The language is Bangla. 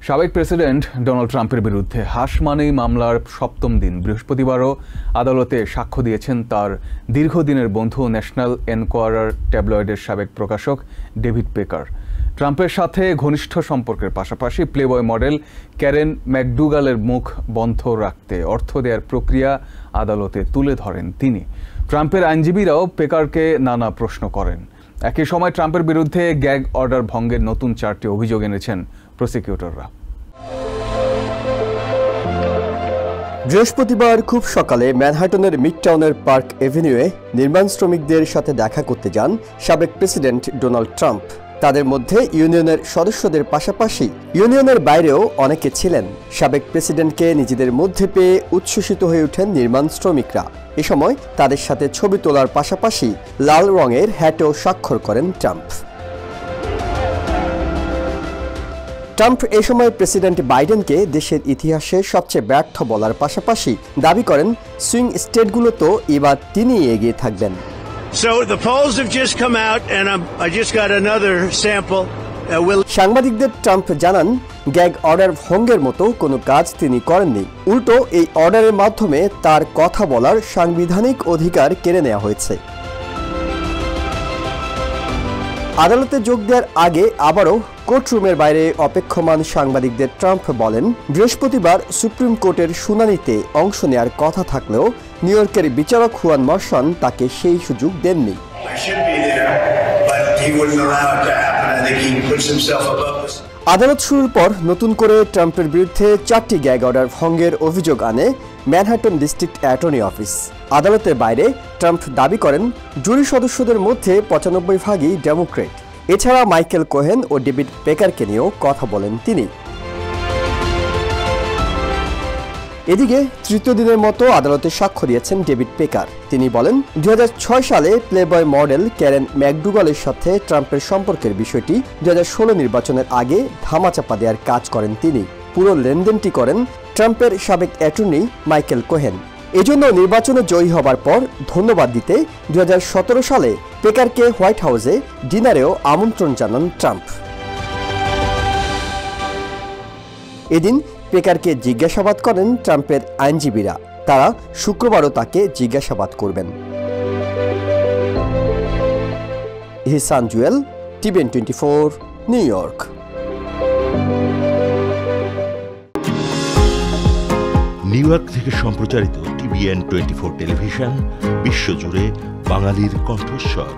সাবেক প্রেসিডেন্ট ডোনাল্ড ট্রাম্পের বিরুদ্ধে হাসমানেই মামলার সপ্তম দিন বৃহস্পতিবারও আদালতে সাক্ষ্য দিয়েছেন তার দীর্ঘদিনের বন্ধু ন্যাশনাল এনকোয়ারার ট্যাবলয়েডের সাবেক প্রকাশক ডেভিড পেকার। ট্রাম্পের সাথে ঘনিষ্ঠ সম্পর্কের পাশাপাশি প্লেবয় মডেল ক্যারেন ম্যাকডুগালের মুখ বন্ধ রাখতে অর্থ দেওয়ার প্রক্রিয়া আদালতে তুলে ধরেন তিনি। ট্রাম্পের আইনজীবীরাও পেকারকে নানা প্রশ্ন করেন। একই সময় ট্রাম্পের বিরুদ্ধে গ্যাগ অর্ডার ভঙ্গের নতুন 4টি অভিযোগ এনেছেন প্রসিকিউটররা। বৃহস্পতিবার খুব সকালে ম্যানহাটনের মিডটাউনের পার্ক এভিনিউয়ে নির্মাণ শ্রমিকদের সাথে দেখা করতে যান সাবেক প্রেসিডেন্ট ডোনাল্ড ট্রাম্প। তাদের মধ্যে ইউনিয়নের সদস্যদের পাশাপাশি ইউনিয়নের বাইরেও অনেকে ছিলেন। সাবেক প্রেসিডেন্টকে নিজেদের মধ্যে পেয়ে উচ্ছ্বসিত হয়ে ওঠেন নির্মাণ শ্রমিকরা। এ সময় তাদের সাথে ছবি তোলার পাশাপাশি লাল রঙের হ্যাটেও স্বাক্ষর করেন ট্রাম্প। ট্রাম্প এ সময় প্রেসিডেন্ট বাইডেনকে দেশের ইতিহাসে সবচেয়ে ব্যর্থ বলার পাশাপাশি দাবি করেন সুইং স্টেটগুলোতেও এবার তিনি এগিয়ে থাকবেন। সাংবাদিকদের ট্রাম্প জানান, গ্যাগ অর্ডার ভঙ্গের মতো কোনো কাজ তিনি করেননি। উল্টো এই অর্ডারের মাধ্যমে তার কথা বলার সাংবিধানিক অধিকার কেড়ে নেওয়া হয়েছে। আদালতে যোগ দেওয়ার আগে আবারও কোর্টরুমের বাইরে অপেক্ষমান সাংবাদিকদের ট্রাম্প বলেন, বৃহস্পতিবার সুপ্রিম কোর্টের শুনানিতে অংশ নেওয়ার কথা থাকলেও নিউ ইয়র্কের বিচারক হুয়ান মার্শন তাকে সেই সুযোগ দেননি। আদালত শুরুর পর নতুন করে ট্রাম্পের বিরুদ্ধে 4টি গ্যাগ অর্ডার ভঙ্গের অভিযোগ আনে ম্যানহাটন ডিস্ট্রিক্ট অ্যাটর্নি অফিস। আদালতের বাইরে ট্রাম্প দাবি করেন, জুরি সদস্যদের মধ্যে 95 ভাগই ডেমোক্রেট। এছাড়া মাইকেল কোহেন ও ডেভিড পেকারকে নিয়েও কথা বলেন তিনি। এদিকে তৃতীয় দিনের মতো আদালতে সাক্ষ্য দিয়েছেন ডেভিড পেকার। তিনি বলেন, 2006 সালে প্লেবয় মডেল ক্যারেন ম্যাকডুগালের সাথে ট্রাম্পের সম্পর্কের বিষয়টি 2016 নির্বাচনের আগে ধামাচাপা দেওয়ার কাজ করেন তিনি। পুরো লেনদেনটি করেন ট্রাম্পের সাবেক অ্যাটর্নি মাইকেল কোহেন। এজন্য নির্বাচনে জয়ী হবার পর ধন্যবাদ দিতে 2017 সালে পেকারকে হোয়াইট হাউসে ডিনারেও আমন্ত্রণ জানান ট্রাম্প। এদিন পেকারকে জিজ্ঞাসাবাদ করেন ট্রাম্পের আইনজীবীরা। তারা শুক্রবারও তাকে জিজ্ঞাসাবাদ করবেন। Ihsan Jewel, TVN 24, New York. New York থেকে সম্প্রচারিত টিভিএন 24 টেলিভিশন বিশ্বজুড়ে বাঙালির কণ্ঠস্বর।